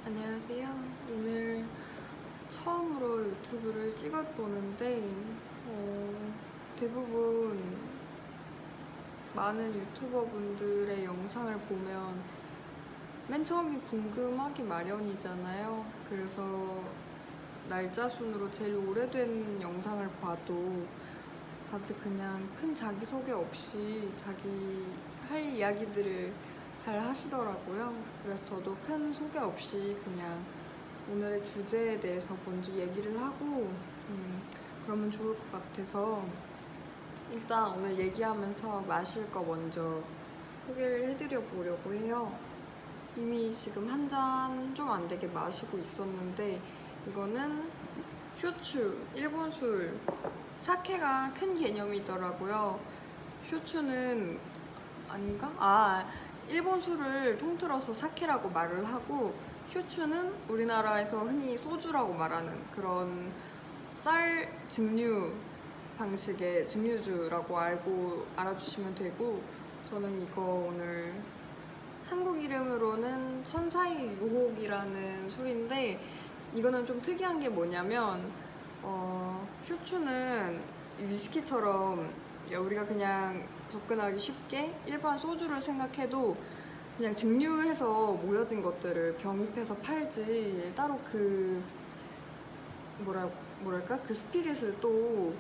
안녕하세요. 오늘 처음으로 유튜브를 찍어보는데 대부분 많은 유튜버분들의 영상을 보면 맨 처음이 궁금하기 마련이잖아요. 그래서 날짜 순으로 제일 오래된 영상을 봐도 다들 그냥 큰 자기소개 없이 자기 할 이야기들을 잘 하시더라고요. 그래서 저도 큰 소개 없이 그냥 오늘의 주제에 대해서 먼저 얘기를 하고 그러면 좋을 것 같아서 일단 오늘 얘기하면서 마실 거 먼저 소개를 해드려 보려고 해요. 이미 지금 한 잔 좀 안 되게 마시고 있었는데 이거는 쇼추, 일본 술, 사케가 큰 개념이더라고요. 쇼추는 아닌가? 일본 술을 통틀어서 사케라고 말을 하고 쇼추는 우리나라에서 흔히 소주라고 말하는 그런 쌀 증류 방식의 증류주라고 알아주시면 되고, 저는 이거 오늘 한국 이름으로는 천사의 유혹이라는 술인데, 이거는 좀 특이한 게 뭐냐면 쇼추는 위스키처럼 우리가 그냥 접근하기 쉽게 일반 소주를 생각해도 그냥 증류해서 모여진 것들을 병입해서 팔지 따로 뭐랄까 그 스피릿을 또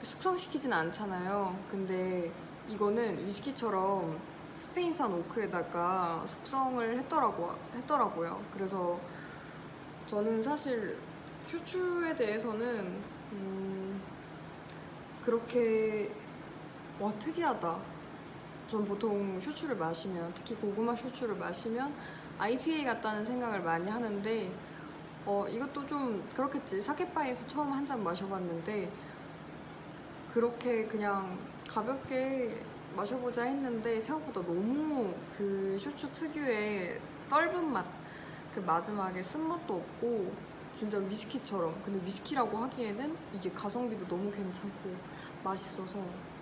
숙성시키진 않잖아요. 근데 이거는 위스키처럼 스페인산 오크에다가 숙성을 했더라고요. 그래서 저는 사실 쇼추에 대해서는 그렇게 와 특이하다. 전 보통 쇼추를 마시면, 특히 고구마 쇼추를 마시면 IPA 같다는 생각을 많이 하는데 이것도 좀 그렇겠지. 사케바에서 처음 한 잔 마셔봤는데 그렇게 그냥 가볍게 마셔보자 했는데 생각보다 너무 그 쇼추 특유의 떫은 맛, 그 마지막에 쓴맛도 없고 진짜 위스키처럼. 근데 위스키라고 하기에는 이게 가성비도 너무 괜찮고 맛있어서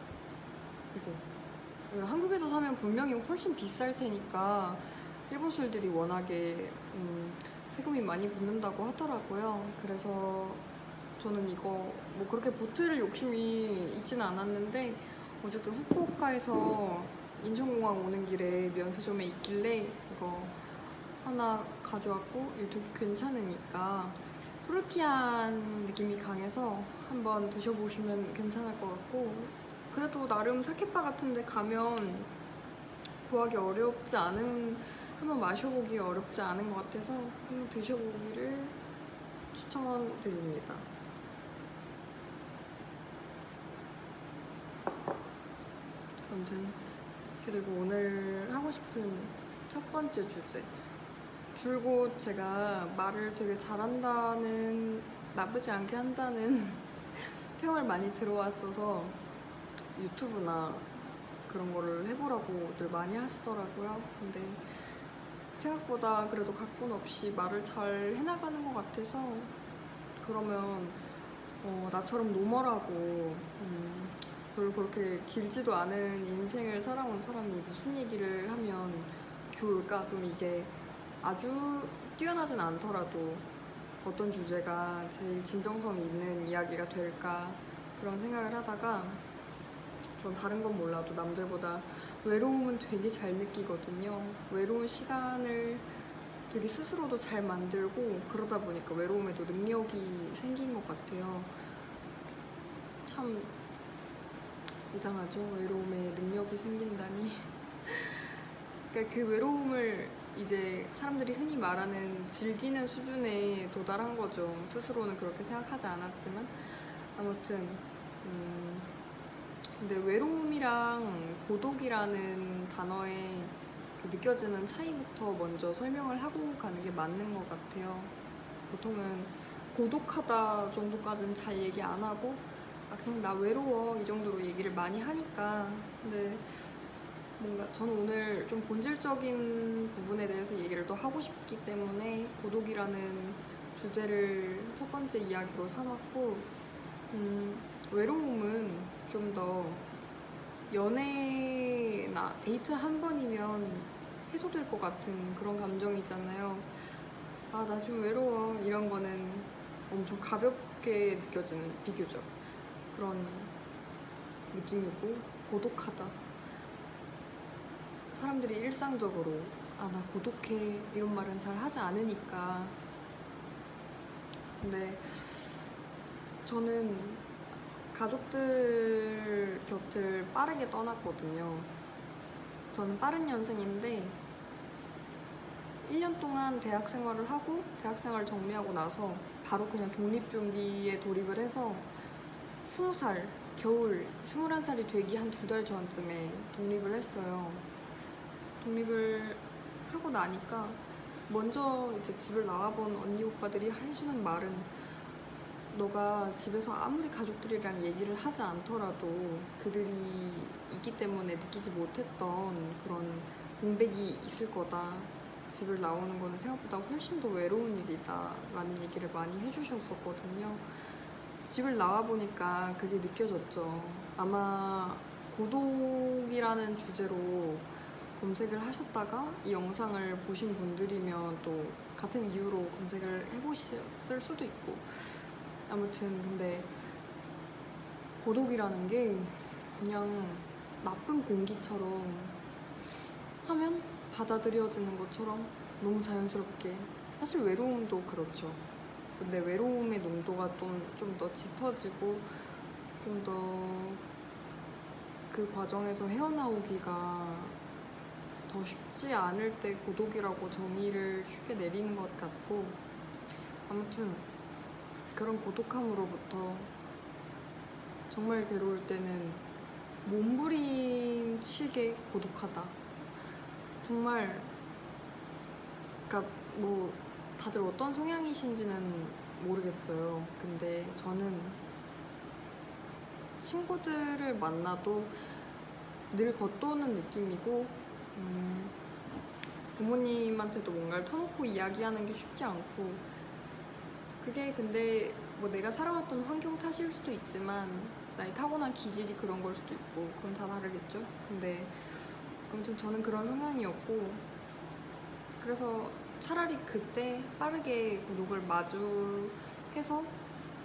이거 한국에서 사면 분명히 훨씬 비쌀 테니까 일본 술들이 워낙에 세금이 많이 붙는다고 하더라고요. 그래서 저는 이거 뭐 그렇게 보트를 욕심이 있지는 않았는데 어쨌든 후쿠오카에서 인천공항 오는 길에 면세점에 있길래 이거 하나 가져왔고, 이거 되게 괜찮으니까 프루티한 느낌이 강해서 한번 드셔보시면 괜찮을 것 같고, 그래도 나름 사케바 같은 데 가면 구하기 어렵지 않은, 한번 마셔보기 어렵지 않은 것 같아서 한번 드셔보기를 추천드립니다. 아무튼 그리고 오늘 하고 싶은 첫 번째 주제, 줄곧 제가 말을 되게 잘한다는, 나쁘지 않게 한다는 평을 많이 들어왔어서 유튜브나 그런 거를 해보라고들 많이 하시더라고요. 근데 생각보다 그래도 각본 없이 말을 잘 해나가는 것 같아서, 그러면 나처럼 노멀하고 별로 그렇게 길지도 않은 인생을 살아온 사람이 무슨 얘기를 하면 좋을까? 좀 이게 아주 뛰어나진 않더라도 어떤 주제가 제일 진정성이 있는 이야기가 될까, 그런 생각을 하다가 전 다른 건 몰라도 남들보다 외로움은 되게 잘 느끼거든요. 외로운 시간을 되게 스스로도 잘 만들고 그러다 보니까 외로움에도 능력이 생긴 것 같아요. 참 이상하죠? 외로움에 능력이 생긴다니. 그러니까 그 외로움을 이제 사람들이 흔히 말하는 즐기는 수준에 도달한 거죠. 스스로는 그렇게 생각하지 않았지만. 아무튼 근데 외로움이랑 고독이라는 단어에 느껴지는 차이부터 먼저 설명을 하고 가는 게 맞는 것 같아요. 보통은 고독하다 정도까지는 잘 얘기 안 하고 그냥 나 외로워 이 정도로 얘기를 많이 하니까. 근데 뭔가 저는 오늘 좀 본질적인 부분에 대해서 얘기를 더 하고 싶기 때문에 고독이라는 주제를 첫 번째 이야기로 삼았고, 외로움은 좀 더 연애나 데이트 한 번이면 해소될 것 같은 그런 감정이잖아요. 아, 나 좀 외로워 이런 거는 엄청 가볍게 느껴지는 비교적 그런 느낌이고, 고독하다, 사람들이 일상적으로 아, 나 고독해 이런 말은 잘 하지 않으니까. 근데 저는 가족들 곁을 빠르게 떠났거든요. 저는 빠른 년생인데 1년 동안 대학 생활을 하고 대학 생활을 정리하고 나서 바로 그냥 독립준비에 돌입을 해서 20살, 겨울 21살이 되기 한 2달 전쯤에 독립을 했어요. 독립을 하고 나니까 먼저 이제 집을 나와본 언니 오빠들이 해주는 말은, 너가 집에서 아무리 가족들이랑 얘기를 하지 않더라도 그들이 있기 때문에 느끼지 못했던 그런 공백이 있을 거다. 집을 나오는 거는 생각보다 훨씬 더 외로운 일이다 라는 얘기를 많이 해주셨었거든요. 집을 나와보니까 그게 느껴졌죠. 아마 고독이라는 주제로 검색을 하셨다가 이 영상을 보신 분들이면 또 같은 이유로 검색을 해보셨을 수도 있고, 아무튼 근데 고독이라는 게 그냥 나쁜 공기처럼 하면 받아들여지는 것처럼 너무 자연스럽게, 사실 외로움도 그렇죠. 근데 외로움의 농도가 좀 더 짙어지고 좀 더 그 과정에서 헤어나오기가 더 쉽지 않을 때 고독이라고 정의를 쉽게 내리는 것 같고, 아무튼 그런 고독함으로부터 정말 괴로울 때는 몸부림치게 고독하다. 정말, 그러니까 뭐 다들 어떤 성향이신지는 모르겠어요. 근데 저는 친구들을 만나도 늘 겉도는 느낌이고, 부모님한테도 뭔가를 터놓고 이야기하는 게 쉽지 않고, 그게 근데 뭐 내가 살아왔던 환경 탓일 수도 있지만 나의 타고난 기질이 그런 걸 수도 있고, 그건 다 다르겠죠. 근데 아무튼 저는 그런 성향이었고, 그래서 차라리 그때 빠르게 고독을 마주해서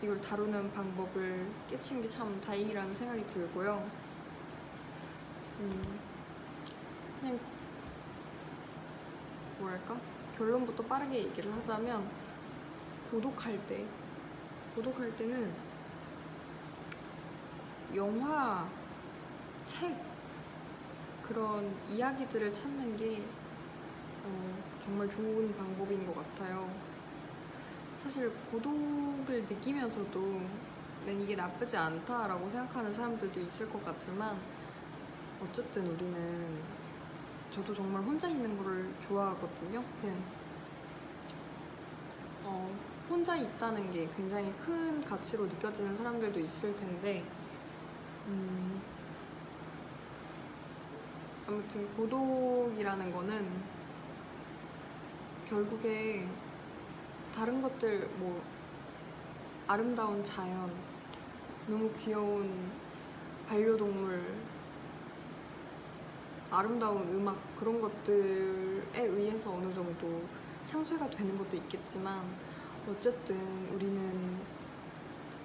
이걸 다루는 방법을 깨친 게 참 다행이라는 생각이 들고요. 그냥 뭐랄까? 결론부터 빠르게 얘기를 하자면, 고독할 때는 영화, 책, 그런 이야기들을 찾는 게 정말 좋은 방법인 것 같아요. 사실 고독을 느끼면서도 난 이게 나쁘지 않다라고 생각하는 사람들도 있을 것 같지만, 어쨌든 우리는, 저도 정말 혼자 있는 거를 좋아하거든요. 그냥 혼자 있다는 게 굉장히 큰 가치로 느껴지는 사람들도 있을 텐데, 아무튼 고독이라는 거는 결국에 다른 것들, 뭐 아름다운 자연, 너무 귀여운 반려동물, 아름다운 음악, 그런 것들에 의해서 어느 정도 상쇄가 되는 것도 있겠지만, 어쨌든 우리는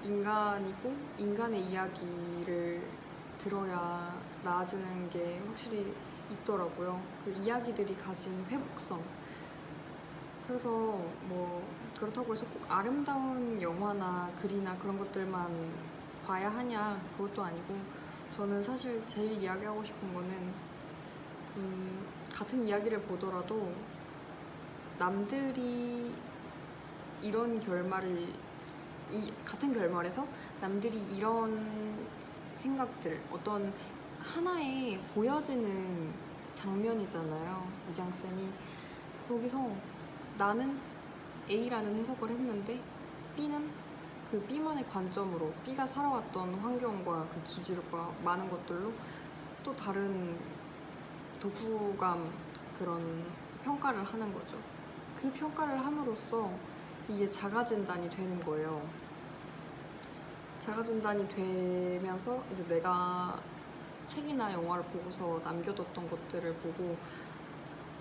인간이고 인간의 이야기를 들어야 나아지는 게 확실히 있더라고요. 그 이야기들이 가진 회복성. 그래서 뭐 그렇다고 해서 꼭 아름다운 영화나 글이나 그런 것들만 봐야 하냐, 그것도 아니고, 저는 사실 제일 이야기하고 싶은 거는 같은 이야기를 보더라도 남들이 이런 같은 결말에서 남들이 이런 생각들, 어떤 하나의 보여지는 장면이잖아요, 미장센이. 거기서 나는 A라는 해석을 했는데 B는 그 B만의 관점으로, B가 살아왔던 환경과 그 기질과 많은 것들로 또 다른 독후감, 그런 평가를 하는 거죠. 그 평가를 함으로써 이게 자가진단이 되는 거예요. 자가진단이 되면서 이제 내가 책이나 영화를 보고서 남겨뒀던 것들을 보고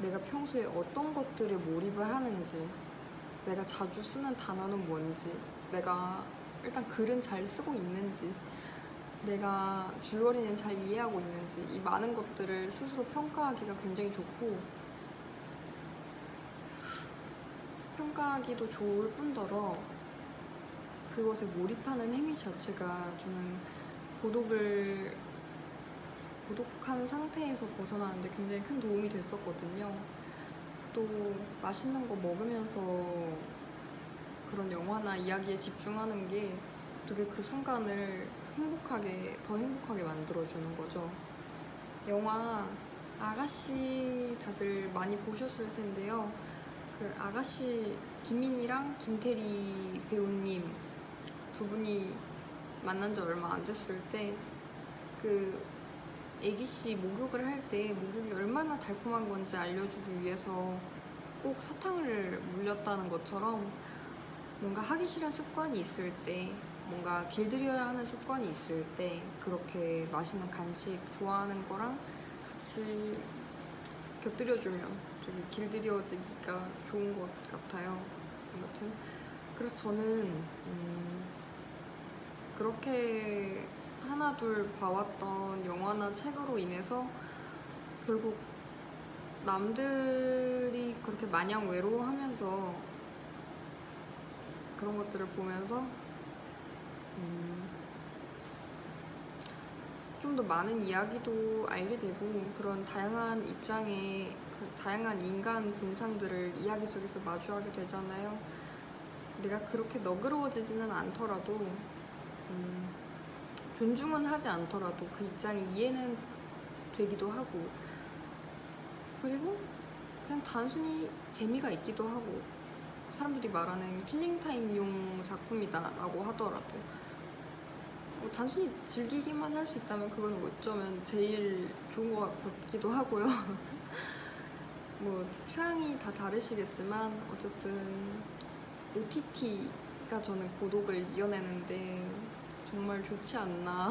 내가 평소에 어떤 것들에 몰입을 하는지, 내가 자주 쓰는 단어는 뭔지, 내가 일단 글은 잘 쓰고 있는지, 내가 줄거리는 잘 이해하고 있는지, 이 많은 것들을 스스로 평가하기가 굉장히 좋고, 평가하기도 좋을 뿐더러 그것에 몰입하는 행위 자체가 저는 고독한 상태에서 벗어나는데 굉장히 큰 도움이 됐었거든요. 또 맛있는 거 먹으면서 그런 영화나 이야기에 집중하는 게 되게 그 순간을 더 행복하게 만들어주는 거죠. 영화 아가씨 다들 많이 보셨을 텐데요. 그 아가씨 김민희랑 김태리 배우님 두 분이 만난 지 얼마 안 됐을 때 그 애기씨 목욕을 할 때 목욕이 얼마나 달콤한 건지 알려주기 위해서 꼭 사탕을 물렸다는 것처럼 뭔가 하기 싫은 습관이 있을 때, 뭔가 길들여야 하는 습관이 있을 때 그렇게 맛있는 간식 좋아하는 거랑 같이 곁들여주면 되게 길들여지기가 좋은 것 같아요. 아무튼 그래서 저는 그렇게 하나둘 봐왔던 영화나 책으로 인해서 결국 남들이 그렇게 마냥 외로워하면서 그런 것들을 보면서 좀 더 많은 이야기도 알게 되고, 그런 다양한 입장의 다양한 인간 군상들을 이야기 속에서 마주하게 되잖아요. 내가 그렇게 너그러워지지는 않더라도 존중은 하지 않더라도 그 입장이 이해는 되기도 하고, 그리고 그냥 단순히 재미가 있기도 하고, 사람들이 말하는 킬링타임용 작품이다라고 하더라도 뭐 단순히 즐기기만 할 수 있다면 그건 어쩌면 제일 좋은 것 같기도 하고요. 뭐 취향이 다 다르시겠지만 어쨌든 OTT가 저는 고독을 이겨내는데 정말 좋지 않나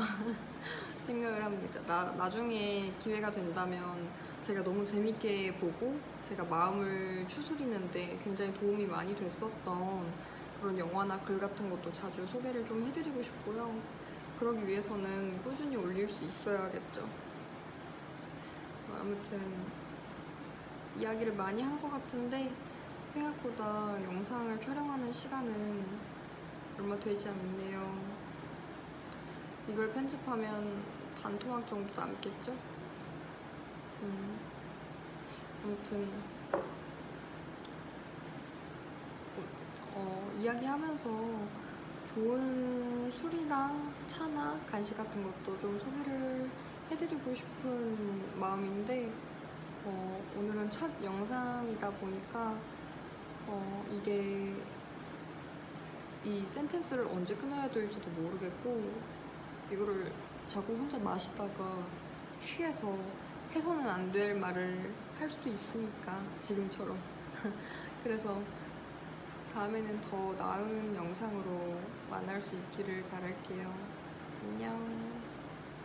생각을 합니다. 나중에 기회가 된다면 제가 너무 재밌게 보고 제가 마음을 추스리는데 굉장히 도움이 많이 됐었던 그런 영화나 글 같은 것도 자주 소개를 좀 해드리고 싶고요. 그러기 위해서는 꾸준히 올릴 수 있어야겠죠. 아무튼 이야기를 많이 한 것 같은데 생각보다 영상을 촬영하는 시간은 얼마 되지 않네요. 이걸 편집하면 반 토막 정도 남겠죠? 아무튼 이야기하면서 좋은 술이나 차나 간식 같은 것도 좀 소개를 해드리고 싶은 마음인데 오늘은 첫 영상이다 보니까 이게 이 센텐스를 언제 끊어야 될지도 모르겠고, 이거를 자꾸 혼자 마시다가 취해서 해서는 안 될 말을 할 수도 있으니까, 지금처럼. 그래서 다음에는 더 나은 영상으로 만날 수 있기를 바랄게요. 안녕.